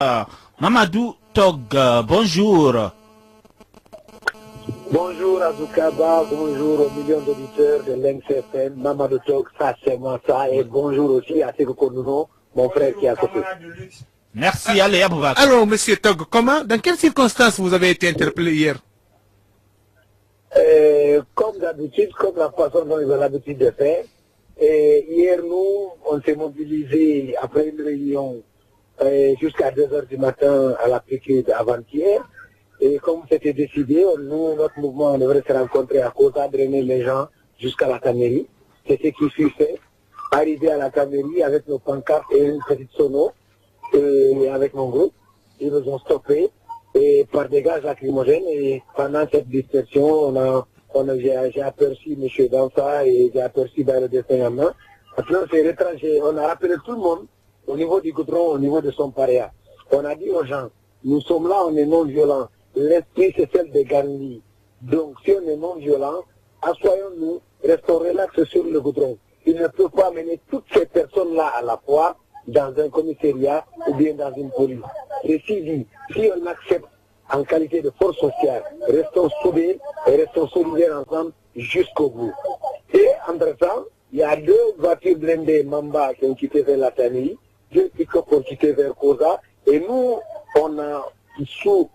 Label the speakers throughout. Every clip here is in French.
Speaker 1: Mamadou Tog, bonjour.
Speaker 2: Bonjour Azoukaba, bonjour aux millions d'auditeurs de l'NCFM, Mamadou Tog, ça c'est moi ça, et bonjour aussi à Sékou Konouno, mon frère qui est à côté.
Speaker 1: Merci, allez Aboubak.
Speaker 3: Alors, monsieur Tog, dans quelles circonstances vous avez été interpellé hier?
Speaker 2: Comme d'habitude, comme la façon dont ils ont l'habitude de faire. Et hier, nous, on s'est mobilisés après une réunion jusqu'à 2 h du matin à la piquette avant-hier. Et comme c'était décidé, nous, notre mouvement, on devrait se rencontrer à Kota, drainer les gens jusqu'à la Camérie. C'est ce qui fut fait. Arrivé à la Camérie avec nos pancartes et une petite sono, et avec mon groupe, ils nous ont stoppés et par des gaz lacrymogènes. Et pendant cette dispersion, j'ai aperçu M. Dansa et j'ai aperçu le dessin en main. Après, on a rappelé tout le monde au niveau du goudron, au niveau de son paréa. On a dit aux gens, nous sommes là, on est non-violents. L'esprit, c'est celle des Gandhi. Donc, si on est non-violents, assoyons-nous, restons relax sur le goudron. Il ne peut pas amener toutes ces personnes-là à la fois dans un commissariat ou bien dans une police. Ceci dit, si on accepte en qualité de force sociale, restons soudés et restons solidaires ensemble jusqu'au bout. Et entre-temps, il y a 2 voitures blindées Mamba qui ont quitté vers la Tanui, 2 pick-up ont quitté vers Koza, et nous, on a sous,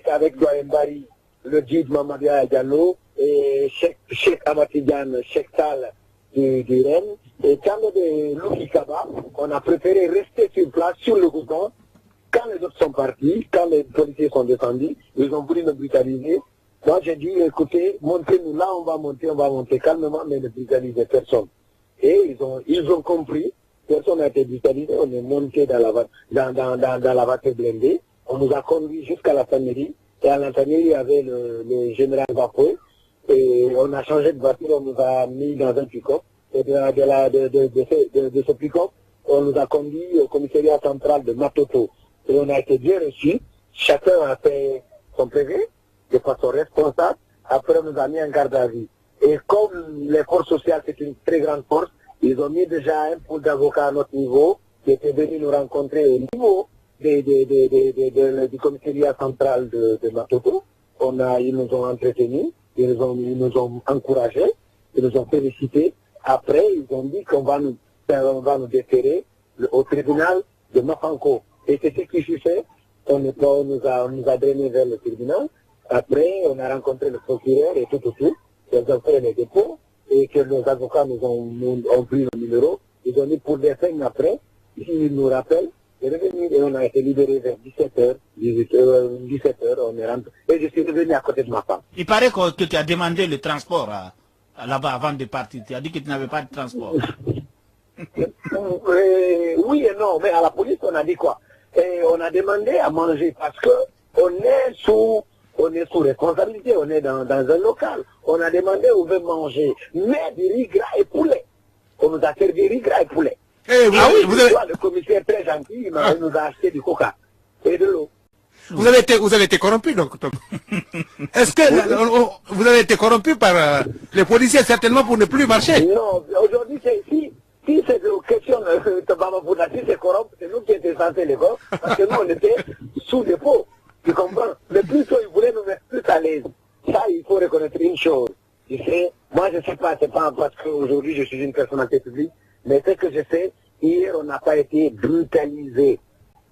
Speaker 2: avec Douayembari, le guide Mamadia Diallo, et Cheikh Amatidiane, Cheikh Tal du Rennes, et quand de Loukikaba, on a préféré rester sur place, sur le goudron. Quand les autres sont partis, quand les policiers sont descendus, ils ont voulu nous brutaliser. Moi, j'ai dit, écoutez, montez-nous là, on va monter calmement, mais ne brutalisez personne. Et ils ont compris, personne n'a été brutalisé, on est monté dans la voiture blindée, on nous a conduits jusqu'à la Tannerie, et à la Tannerie, il y avait le général Bapoué, et on a changé de voiture, on nous a mis dans un pick-up, et de ce pick-up, on nous a conduits au commissariat central de Matoto. Et on a été bien reçus. Chacun a fait son PV de façon responsable. Après, on nous a mis en garde à vue. Et comme les forces sociales, c'est une très grande force, ils ont mis déjà un pool d'avocats à notre niveau qui était venu nous rencontrer au niveau du commissariat central de Matoto. Ils nous ont entretenus, ils nous ont encouragés, ils nous ont félicités. Après, ils ont dit qu'on va nous déférer au tribunal de Mafanko. Et c'est ce qui fut fait. On nous a drainé vers le tribunal. Après, on a rencontré le procureur et tout. Ils ont fait les dépôts et que nos avocats nous ont pris le numéro. Ils ont dit pour des fins après, s'ils nous rappellent, et on a été libérés vers 17h, 17h, on est rentré. Et je suis revenu à côté de ma femme.
Speaker 1: Il paraît que tu as demandé le transport là-bas avant de partir. Tu as dit que tu n'avais pas de transport.
Speaker 2: Oui et non, mais à la police, on a dit quoi? Et on a demandé à manger parce que on est sous responsabilité, on est dans un local. On a demandé où on veut manger, mais du riz gras et poulet. On nous a servi riz gras et poulet. Le commissaire très gentil, il nous a acheté du coca et de l'eau.
Speaker 3: Vous avez été corrompu donc. Est-ce que vous avez été corrompu par les policiers certainement pour ne plus marcher?
Speaker 2: Non, aujourd'hui c'est ici. Si c'est une question de si c'est corrompu, c'est nous qui étions censés les corrompre, parce que nous on était sous dépôt. Tu comprends? Mais plutôt ils voulaient nous mettre plus à l'aise. Ça, il faut reconnaître une chose. Tu sais, moi je sais pas, c'est pas parce qu'aujourd'hui je suis une personnalité publique, mais ce que je sais, hier on n'a pas été brutalisé.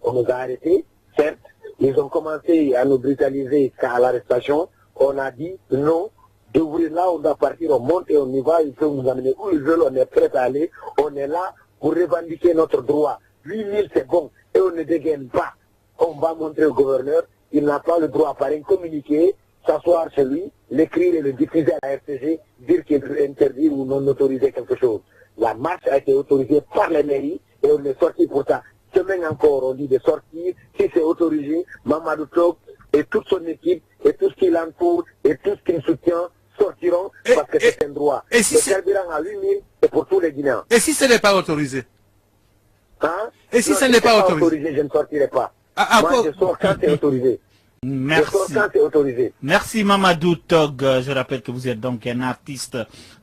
Speaker 2: On nous a arrêtés, certes, ils ont commencé à nous brutaliser à l'arrestation. On a dit non, d'ouvrir là, on doit partir, on monte et on y va, ils peuvent nous amener où ils veulent, on est prêt à aller, on est là pour revendiquer notre droit. 8000 c'est bon, et on ne dégaine pas. On va montrer au gouverneur, il n'a pas le droit par un communiqué, s'asseoir chez lui, l'écrire et le diffuser à la RCG, dire qu'il peut interdire ou non autoriser quelque chose. La marche a été autorisée par les mairies et on est sorti pour ça. Demain encore, on dit de sortir, si c'est autorisé, Mamadou Tog et toute son équipe et tout ce qui l'entoure et tout ce qui le soutient sortiront parce que c'est un droit.
Speaker 3: Et si
Speaker 2: le carburant à 8000, c'est pour tous les Guinéens.
Speaker 3: Et si ce n'est pas autorisé?
Speaker 2: Hein?
Speaker 3: Et si ce n'est pas autorisé?
Speaker 2: Je ne sortirai pas. Moi, je sors quand c'est autorisé.
Speaker 1: Merci.
Speaker 2: Je sors quand c'est autorisé.
Speaker 1: Merci Mamadou Tog. Je rappelle que vous êtes donc un artiste,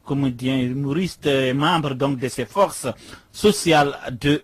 Speaker 1: comédien, humoriste et membre donc de ces forces sociales de